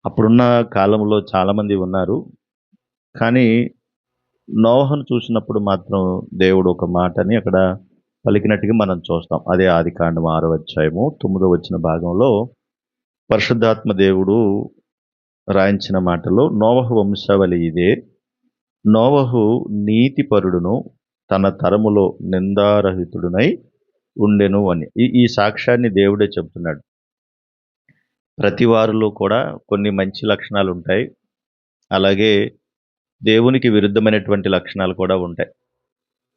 అప్పుడున్న కాలంలో చాలామంది ఉన్నారు. కానీ నోవహును చూసినప్పుడు మాత్రం దేవుడు ఒక మాటని అక్కడ పలికినట్టుగా మనం చూస్తాం. అదే ఆదికాండం 6వ అధ్యాయము 9వ వచన భాగంలో పరిశుద్ధాత్మ దేవుడు రాయించిన మాటలో నోవహు వంశావళి ఇదే. నోవహు నీతిపరుడును తన తరములో నిందారహితుడునై ఉండెను అని. ఈ సాక్ష్యాన్ని దేవుడే చెప్తున్నాడు. ప్రతి వారిలో కూడా కొన్ని మంచి లక్షణాలుంటాయి. అలాగే దేవునికి విరుద్ధమైనటువంటి లక్షణాలు కూడా ఉంటాయి.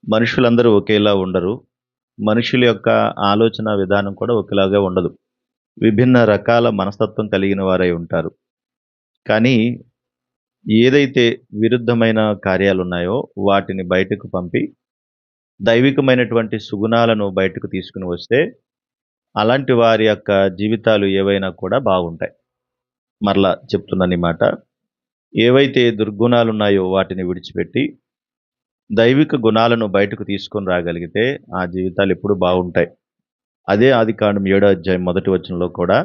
మనుషులందరూ ఒకేలా ఉండరు. మనుషుల యొక్క ఆలోచన విధానం కూడా ఒకేలాగా ఉండదు. విభిన్న రకాల మనస్తత్వం కలిగిన వారై ఉంటారు. కానీ ఏదైతే విరుద్ధమైన కార్యాలున్నాయో వాటిని బయటకు పంపి దైవికమైనటువంటి సుగుణాలను బయటకు తీసుకొని వస్తే అలాంటి వారి యొక్క జీవితాలు ఏవైనా కూడా బాగుంటాయి. మరలా చెప్తున్నాను ఈ మాట. ఏవైతే దుర్గుణాలున్నాయో వాటిని విడిచిపెట్టి దైవిక గుణాలను బయటకు తీసుకొని రాగలిగితే ఆ జీవితాలు ఎప్పుడు బాగుంటాయి. అదే ఆదికాండం 7వ అధ్యాయం 1వ వచనంలో కూడా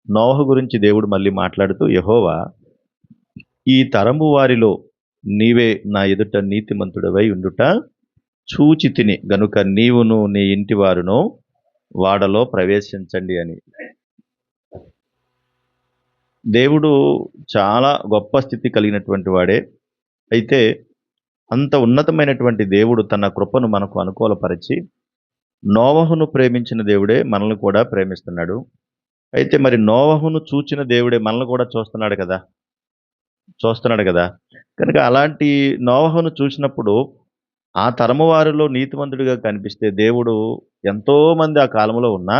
నోవహు గురించి దేవుడు మళ్ళీ మాట్లాడుతూ, యెహోవా ఈ తరము వారిలో నీవే నా ఎదుట నీతిమంతుడవై ఉండుట చూచితిని గనుక నీవును నీ ఇంటి వారును వాడలో ప్రవేశించండి అని. దేవుడు చాలా గొప్ప స్థితి కలిగినటువంటి వాడే. అయితే అంత ఉన్నతమైనటువంటి దేవుడు తన కృపను మనకు అనుకూలపరిచి నోవహును ప్రేమించిన దేవుడే మనల్ని కూడా ప్రేమిస్తున్నాడు. అయితే మరి నోవహును చూచిన దేవుడే మనల్ని కూడా చూస్తున్నాడు కదా. కనుక అలాంటి నోవహును చూసినప్పుడు ఆ తరము వారిలో నీతిమంతుడిగా కనిపిస్తే దేవుడు ఎంతోమంది ఆ కాలంలో ఉన్న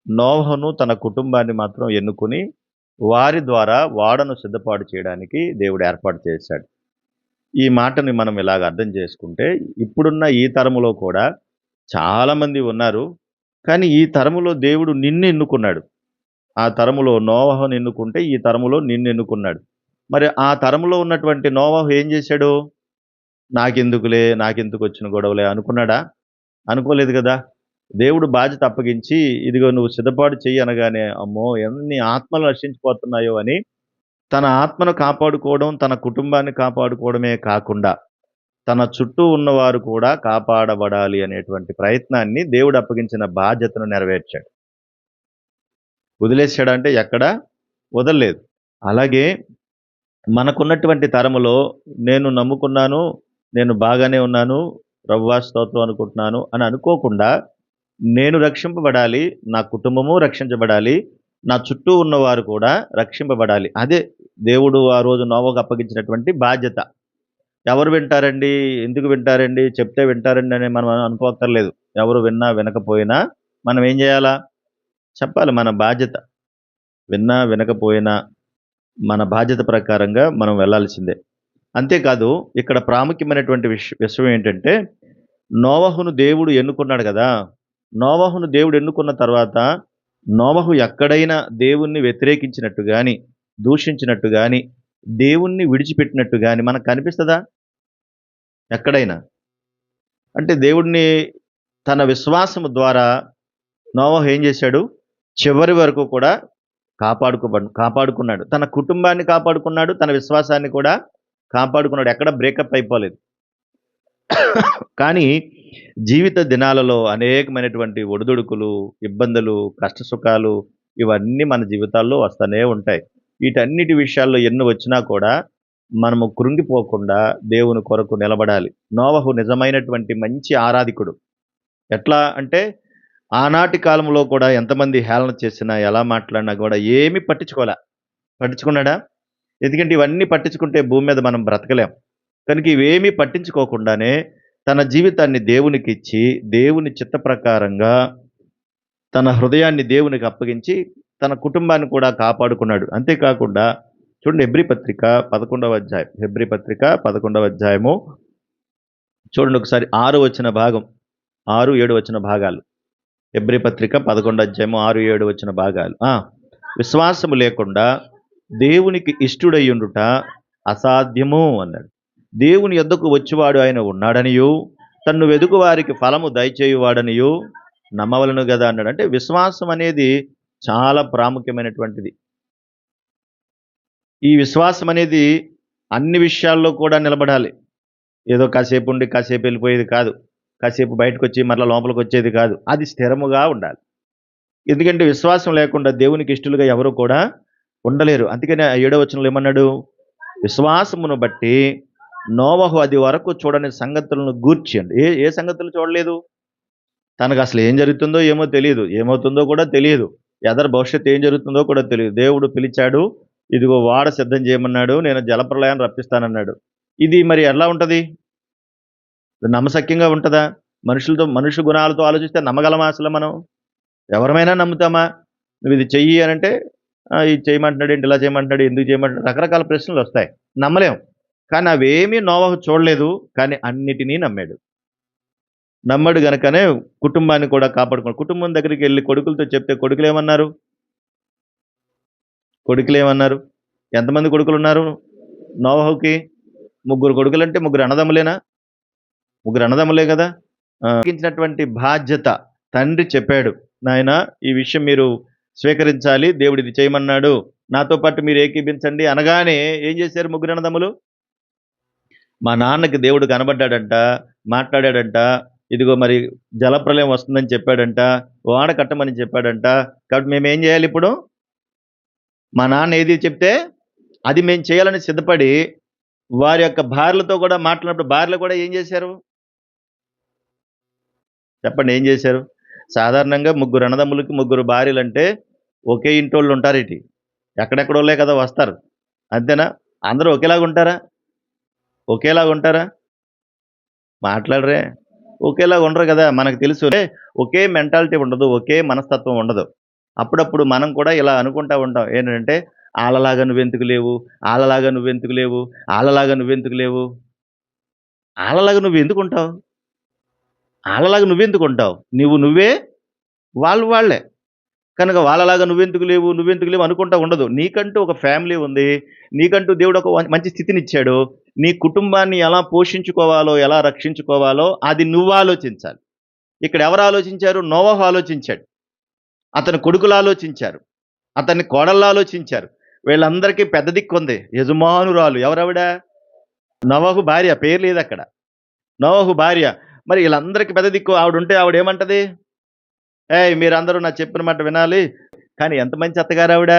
నోవహును తన కుటుంబాన్ని మాత్రం ఎన్నుకొని వారి ద్వారా ఓడను సిద్ధపాటు చేయడానికి దేవుడు ఏర్పాటు చేశాడు. ఈ మాటని మనం ఇలాగ అర్థం చేసుకుంటే ఇప్పుడున్న ఈ తరములో కూడా చాలామంది ఉన్నారు. కానీ ఈ తరములో దేవుడు నిన్ను ఎన్నుకున్నాడు. ఆ తరములో నోవహును ఎన్నుకుంటే ఈ తరములో నిన్ను ఎన్నుకున్నాడు. మరి ఆ తరములో ఉన్నటువంటి నోవహు ఏం చేశాడు? నాకెందుకొచ్చిన గొడవలే అనుకున్నాడా? అనుకోలేదు కదా. దేవుడు బాధ్యత అప్పగించి ఇదిగో నువ్వు సిద్ధపాటు చెయ్యి అనగానే అమ్మో! ఎన్ని ఆత్మలు నశించిపోతున్నాయో అని తన ఆత్మను కాపాడుకోవడం, తన కుటుంబాన్ని కాపాడుకోవడమే కాకుండా తన చుట్టూ ఉన్నవారు కూడా కాపాడబడాలి అనేటువంటి ప్రయత్నాన్ని దేవుడు అప్పగించిన బాధ్యతను నెరవేర్చాడు. వదిలేసాడా అంటే ఎక్కడా వదలలేదు. అలాగే మనకున్నటువంటి తరములో నేను నమ్ముకున్నాను, నేను బాగానే ఉన్నాను, ప్రభువా స్తోత్రం అనుకుంటున్నాను అని అనుకోకుండా నేను రక్షింపబడాలి, నా కుటుంబము రక్షించబడాలి, నా చుట్టూ ఉన్నవారు కూడా రక్షింపబడాలి. అదే దేవుడు ఆ రోజు నోవహుకు అప్పగించినటువంటి బాధ్యత. ఎవరు వింటారండి? ఎందుకు వింటారండి? చెప్తే వింటారండి అని మనం అనుకోక్కర్లేదు. ఎవరు విన్నా వినకపోయినా మనం ఏం చేయాలా? చెప్పాలి. మన బాధ్యత. విన్నా వినకపోయినా మన బాధ్యత ప్రకారంగా మనం వెళ్ళాల్సిందే. అంతేకాదు ఇక్కడ ప్రాముఖ్యమైనటువంటి విషయం ఏంటంటే నోవహును దేవుడు ఎన్నుకున్నాడు కదా. నోవహును దేవుడు ఎన్నుకున్న తర్వాత నోవహు ఎక్కడైనా దేవుణ్ణి వ్యతిరేకించినట్టు గాని, దూషించినట్టు గాని, దేవుణ్ణి విడిచిపెట్టినట్టు గాని మనకు కనిపిస్తదా? ఎక్కడైనా. అంటే దేవుడిని తన విశ్వాసము ద్వారా నోవహు ఏం చేశాడు? చివరి వరకు కూడా కాపాడుకున్నాడు. తన కుటుంబాన్ని కాపాడుకున్నాడు. తన విశ్వాసాన్ని కూడా కాపాడుకున్నాడు. ఎక్కడ బ్రేకప్ అయిపోలేదు. కానీ జీవిత దినాలలో అనేకమైనటువంటి ఒడిదుడుకులు, ఇబ్బందులు, కష్టసుఖాలు ఇవన్నీ మన జీవితాల్లో వస్తూనే ఉంటాయి. వీటన్నిటి విషయాల్లో ఎన్ని వచ్చినా కూడా మనము కృంగిపోకుండా దేవుని కొరకు నిలబడాలి. నోవహు నిజమైనటువంటి మంచి ఆరాధికుడు. ఎట్లా అంటే ఆనాటి కాలంలో కూడా ఎంతమంది హేళన చేసినా, ఎలా మాట్లాడినా కూడా ఏమీ పట్టించుకున్నాడా? ఎందుకంటే ఇవన్నీ పట్టించుకుంటే భూమి మీద మనం బ్రతకలేం. కనుక ఇవేమీ పట్టించుకోకుండానే తన జీవితాన్ని దేవునికిచ్చి, దేవుని చిత్త ప్రకారంగా తన హృదయాన్ని దేవునికి అప్పగించి, తన కుటుంబాన్ని కూడా కాపాడుకున్నాడు. అంతేకాకుండా చూడండి హెబ్రీ పత్రిక 11వ అధ్యాయం. హెబ్రీ పత్రిక 11వ అధ్యాయము చూడండి ఒకసారి 6 వచ్చిన భాగం. 6, 7 వచ్చిన భాగాలు. హెబ్రీ పత్రిక 11 అధ్యాయము 6, 7 వచ్చిన భాగాలు. విశ్వాసము లేకుండా దేవునికి ఇష్టుడయ్యుండుట అసాధ్యము అన్నాడు. దేవుని యొద్దకు వచ్చువాడు ఆయన ఉన్నాడనియు, తన్ను వెదుకు వారికి ఫలము దయచేయువాడనియు నమ్మవలను కదా అన్నాడు. అంటే విశ్వాసం అనేది చాలా ప్రాముఖ్యమైనటువంటిది. ఈ విశ్వాసం అనేది అన్ని విషయాల్లో కూడా నిలబడాలి. ఏదో కాసేపు ఉండి కాసేపు వెళ్ళిపోయేది కాదు. కాసేపు బయటకొచ్చి మరలా లోపలికొచ్చేది కాదు. అది స్థిరముగా ఉండాలి. ఎందుకంటే విశ్వాసం లేకుండా దేవునికి ఇష్టలుగా ఎవరు కూడా ఉండలేరు. అందుకనే ఆ 7వ వచనంలో ఏమన్నాడు? విశ్వాసమును బట్టి నోవహు అది వరకు చూడని సంగతులను గూర్చి అండి. ఏ ఏ సంగతులు చూడలేదు? తనకసలు ఏం జరుగుతుందో ఏమో తెలీదు. ఏమవుతుందో కూడా తెలీదు. భవిష్యత్తు ఏం జరుగుతుందో కూడా తెలీదు. దేవుడు పిలిచాడు. ఇదిగో ఓడ సిద్ధం చేయమన్నాడు. నేను జలప్రళయాన్ని రప్పిస్తానన్నాడు. ఇది మరి ఎలా ఉంటది? నమ్మశక్యంగా ఉంటదా? మనుష్య గుణాలతో ఆలోచిస్తే నమ్మగలమా అసలు మనం? ఎవరమైనా నమ్ముతామా? నువ్విది చెయ్యి అనంటే, ఇది చేయమంటున్నాడేంటి? ఇలా చేయమంటున్నాడు? ఎందుకు చేయమంటున్నాడు? రకరకాల ప్రశ్నలొస్తాయి. నమ్మలేం. కానీ అవేమీ నోవహు చూడలేదు. కానీ అన్నిటినీ నమ్మాడు. నమ్మడు గనకనే కుటుంబాన్ని కూడా కాపాడుకున్నాడు. కుటుంబం దగ్గరికెళ్ళి కొడుకులతో చెప్తే కొడుకులేమన్నారు? కొడుకులేమన్నారు? ఎంతమంది కొడుకులున్నారు నోవహుకి? 3 కొడుకులంటే 3 అన్నదమ్ములేనా? 3 అన్నదమ్ములే గదా! అప్పగించినటువంటి బాధ్యత తండ్రి చెప్పాడు. నాయనా ఈ విషయం మీరు స్వీకరించాలి. దేవుడు ఇది చేయమన్నాడు. నాతో పాటు మీరు ఏకీభించండి అనగానే ఏం చేశారు 3 అన్నదమ్ములు? మా నాన్నకి దేవుడు కనబడ్డాడంట, మాట్లాడాడంట. ఇదిగో మరి జలప్రళయం వస్తుందని చెప్పాడంట. ఓడ కట్టమని చెప్పాడంట. కాబట్టి మేమేం చేయాలి ఇప్పుడు? మా నాన్న ఏది చెప్తే అది మేము చేయాలని సిద్ధపడి వారి యొక్క భార్యలతో కూడా మాట్లాడినప్పుడు భార్యలు కూడా ఏం చేశారు? చెప్పండి ఏం చేశారు? సాధారణంగా 3 అన్నదమ్ములకి 3 భార్యలంటే ఒకే ఇంటోళ్ళు ఉంటారేటి? ఎక్కడెక్కడోళ్ళే కదా వస్తారు. అంతేనా? అందరూ ఒకేలాగుంటారా? ఒకేలాగుంటారా? మాట్లాడరే? ఒకేలాగా ఉండరు కదా! మనకు తెలుసు. ఒకే మెంటాలిటీ ఉండదు. ఒకే మనస్తత్వం ఉండదు. అప్పుడప్పుడు మనం కూడా ఇలా అనుకుంటా ఉంటాం. ఏంటంటే ఆళ్ళలాగా నువ్వెందుకు లేవు? ఆళ్ళలాగా నువ్వెందుకు లేవు? ఆళ్ళలాగా నువ్వెందుకు లేవు? ఆళ్ళలాగా నువ్వెందుకుంటావు? ఆళ్ళలాగా నువ్వెందుకుంటావు? నువ్వే, వాళ్ళు వాళ్ళే. కనుక వాళ్ళలాగా నువ్వెందుకు లేవు? నువ్వెందుకు లేవు? అనుకుంటా ఉండదు. నీకంటూ ఒక ఫ్యామిలీ ఉంది. నీకంటూ దేవుడు ఒక మంచి స్థితినిచ్చాడు. నీ కుటుంబాన్ని ఎలా పోషించుకోవాలో, ఎలా రక్షించుకోవాలో అది నువ్వు ఆలోచించాలి. ఇక్కడ ఎవరు ఆలోచించారు? నోవహు ఆలోచించాడు. అతని కొడుకులు ఆలోచించారు. అతని కోడళ్ళు ఆలోచించారు. వీళ్ళందరికీ పెద్ద దిక్కుంది. యజమానురాలు ఎవరావిడ? నోవహు భార్య. పేరు లేదక్కడ. నోవహు భార్య. మరి ఈళ్ళందరికీ పెద్ద దిక్కు ఆవిడుంటే ఆవిడేమంటది? ఏయ్! మీరందరూ నా చెప్పిన మాట వినాలి. కానీ ఎంత మంచి అత్తగారావిడ?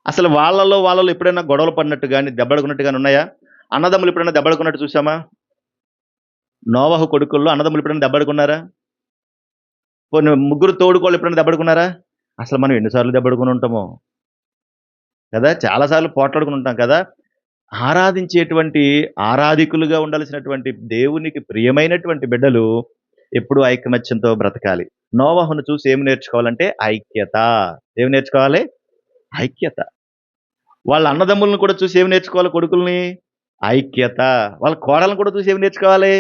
అసలు వాళ్ళలో ఎప్పుడైనా గొడవలు పడినట్టు గాని, దెబ్బలాడుకున్నట్టు గాని ఉన్నాయా? అన్నదమ్ములు ఎప్పుడైనా దెబ్బలాడుకున్నట్టు చూసామా? నోవహు కొడుకుల్లో అన్నదమ్ములు ఎప్పుడైనా దెబ్బలాడుకున్నారా? పోనీ ముగ్గురు తోడికోడళ్ళు ఎప్పుడైనా దెబ్బలాడుకున్నారా? అసలు మనం ఎన్ని సార్లు దెబ్బలాడుకొని ఉంటామో కదా! చాలా సార్లు పోట్లాడుకొని ఉంటాం కదా! ఆరాధించేటువంటి ఆరాధికులుగా ఉండాల్సినటువంటి దేవునికి ప్రియమైనటువంటి బిడ్డలు ఎప్పుడూ ఐకమత్యంతో బ్రతకాలి. నోవహును చూసి ఏమి నేర్చుకోవాలంటే ఐక్యత. ఏమి నేర్చుకోవాలి? ఐక్యత. వాళ్ళ అన్నదమ్ములను కూడా చూసి ఏమి నేర్చుకోవాలి కొడుకుల్ని? ఐక్యత. వాళ్ళ కోడలను కూడా చూసి ఏమి నేర్చుకోవాలి?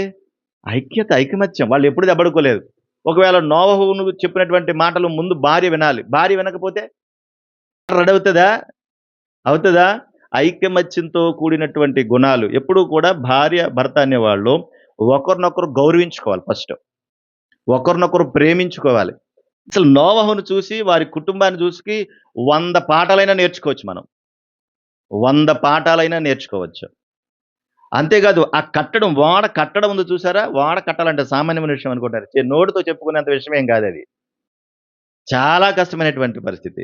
ఐక్యత, ఐకమత్యం. వాళ్ళు ఎప్పుడు దెబ్బడుకోలేదు. ఒకవేళ నోవహును చెప్పినటువంటి మాటలు ముందు భార్య వినాలి. భార్య వినకపోతే రెడీ అవుతదా? అవుతదా? ఐకమత్యంతో కూడినటువంటి గుణాలు ఎప్పుడూ కూడా భార్య, భర్త అనేవాళ్ళు ఒకరినొకరు గౌరవించుకోవాలి ఫస్ట్. ఒకరినొకరు ప్రేమించుకోవాలి. అసలు నోవహును చూసి, వారి కుటుంబాన్ని చూసి 100 పాఠాలైనా నేర్చుకోవచ్చు మనం. 100 పాఠాలైనా నేర్చుకోవచ్చు. అంతేకాదు ఓడ కట్టడం ఉంది చూసారా? ఓడ కట్టాలంటే సామాన్యమైన విషయం అనుకుంటారు. నోటితో చెప్పుకునేంత విషయం ఏం కాదది. చాలా కష్టమైనటువంటి పరిస్థితి.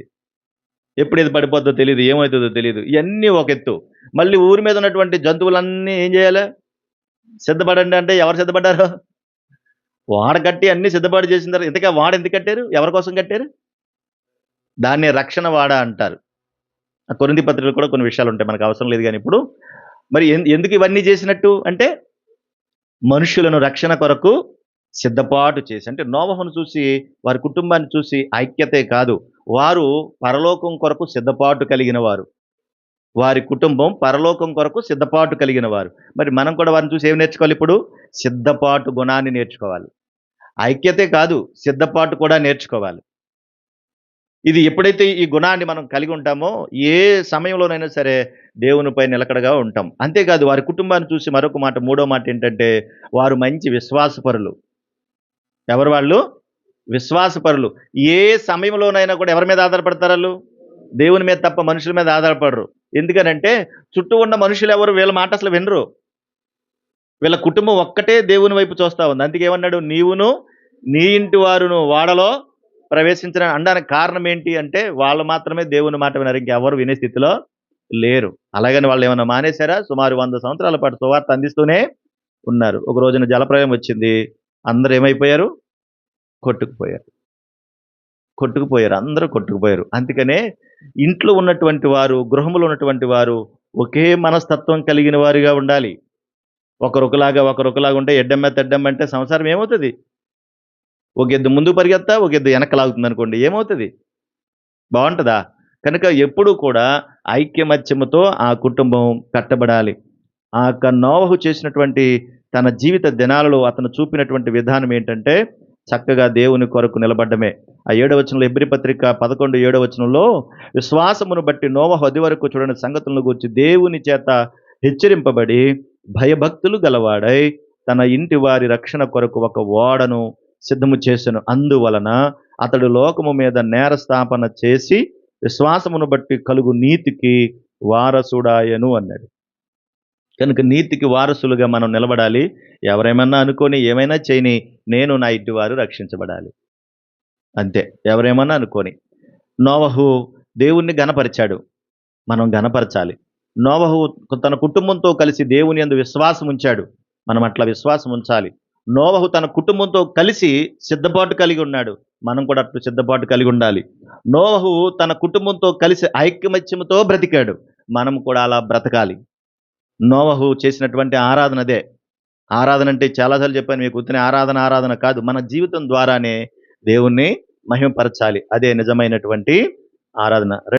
ఎప్పుడు ఏది పడిపోద్దో తెలీదు. ఏమైతుందో తెలీదు. ఇయన్నీ ఒక ఎత్తు. మళ్ళీ ఊరి మీద ఉన్నటువంటి జంతువులన్నీ ఏం చేయాలి? సిద్ధపడండి అంటే ఎవరు సిద్ధపడ్డారు? ఓడ కట్టి అన్నీ సిద్ధపాటు చేసిన తర్వాత ఇంతకీ ఆ ఓడ ఎందుకు కట్టారు? ఎవరి కోసం కట్టారు? దాన్ని రక్షణ వాడ అంటారు. ఆ కొరింథీ పత్రికలో కూడా కొన్ని విషయాలుంటాయి. మనకు అవసరం లేదు గాని ఇప్పుడు. మరి ఎందుకు ఇవన్నీ చేసినట్టు అంటే, మనుషులను రక్షణ కొరకు సిద్ధపాటు చేసి. అంటే నోవహును చూసి, వారి కుటుంబాన్ని చూసి ఐక్యతే కాదు, వారు పరలోకం కొరకు సిద్ధపాటు కలిగిన వారు. వారి కుటుంబం పరలోకం కొరకు సిద్ధపాటు కలిగిన వారు. మరి మనం కూడా వారిని చూసి ఏమి నేర్చుకోవాలి ఇప్పుడు? సిద్ధపాటు గుణాన్ని నేర్చుకోవాలి. ఐక్యతే కాదు, సిద్ధపాటు కూడా నేర్చుకోవాలి. ఇది ఎప్పుడైతే ఈ గుణాన్ని మనం కలిగి ఉంటామో, ఏ సమయంలోనైనా సరే దేవునిపై నిలకడగా ఉంటాం. అంతేకాదు వారి కుటుంబాన్ని చూసి మరొక మాట, మూడో మాట ఏంటంటే, వారు మంచి విశ్వాసపరులు. ఎవరు వాళ్ళు? విశ్వాసపరులు. ఏ సమయంలోనైనా కూడా ఎవరి మీద ఆధారపడతారాళ్ళు? దేవుని మీద తప్ప మనుషుల మీద ఆధారపడరు. ఎందుకనంటే చుట్టూ ఉన్న మనుషులు ఎవరు వీళ్ళ మాట అసలు వినరు. వీళ్ళ కుటుంబం ఒక్కటే దేవుని వైపు చూస్తా ఉంది. అందుకే ఏమన్నాడు? నీవును నీ ఇంటి వారును వాడలో ప్రవేశించిన అనడానికి కారణం ఏంటి అంటే, వాళ్ళు మాత్రమే దేవుని మాట విన్నారు. ఇంకెవరు వినే స్థితిలో లేరు. అలాగని వాళ్ళేమన్నా మానేశారా? సుమారు 100 సంవత్సరాల పాటు సువార్త అందిస్తూనే ఉన్నారు. ఒక రోజున జలప్రళయం వచ్చింది. అందరూ ఏమైపోయారు? కొట్టుకుపోయారు. కొట్టుకుపోయారు. అందరూ కొట్టుకుపోయారు. అందుకనే ఇంట్లో ఉన్నటువంటి వారు, గృహంలో ఉన్నటువంటి వారు ఒకే మనస్తత్వం కలిగిన వారుగా ఉండాలి. ఒకరొకలాగా ఉంటే ఎడ్డెమ్మ, తెడ్డెమ్మ అంటే సంసారం ఏమవుతది? ఒక ఎద్దు ముందుకు పరిగెత్తా, ఒక ఎద్దు వెనక్కి లాగుతుందనుకోండి. ఏమవుతది? బావుంటదా? కనుక ఎప్పుడూ కూడా ఐక్యమత్యముతో ఆ కుటుంబం కట్టబడాలి. ఆ యొక్క నోవహు చేసినటువంటి తన జీవిత దినాలలో అతను చూపినటువంటి విధానం ఏంటంటే, చక్కగా దేవుని కొరకు నిలబడ్డమే. ఆ 7వ వచనంలో హెబ్రీ పత్రిక 11, 7వ వచనంలో విశ్వాసమును బట్టి నోవహు అది వరకు చూడని సంగతులను గూర్చి దేవుని చేత హెచ్చరింపబడి భయభక్తులు గలవాడై తన ఇంటి వారి రక్షణ కొరకు ఒక ఓడను సిద్ధము చేసెను. అందువలన అతడు లోకము మీద నేరస్థాపన చేసి విశ్వాసమును బట్టి కలుగు నీతికి వారసుడాయెను అన్నాడు. కనుక నీతికి వారసులుగా మనం నిలబడాలి. ఎవరేమన్నా అనుకోని, ఏమైనా చేయని, నేను నా ఇంటివారు రక్షించబడాలి. అంతే. ఎవరేమన్నా అనుకోని. నోవహు దేవుణ్ణి ఘనపరిచాడు. మనం ఘనపరచాలి. నోవహు తన కుటుంబంతో కలిసి దేవుని యందు విశ్వాసం ఉంచాడు. మనం అట్లా విశ్వాసం ఉంచాలి. నోవహు తన కుటుంబంతో కలిసి సిద్ధపాటు కలిగి ఉన్నాడు. మనం కూడా అట్లు సిద్ధపాటు కలిగి ఉండాలి. నోవహు తన కుటుంబంతో కలిసి ఐకమత్యముతో బ్రతికాడు. మనం కూడా అలా బ్రతకాలి. నోవహు చేసినటువంటి ఆరాధన అదే. ఆరాధన అంటే చాలా సార్లు చెప్పాను మీకు. ఉత్తినే ఆరాధన కాదు. మన జీవితం ద్వారానే దేవుణ్ణి మహిమపరచాలి. అదే నిజమైనటువంటి ఆరాధన.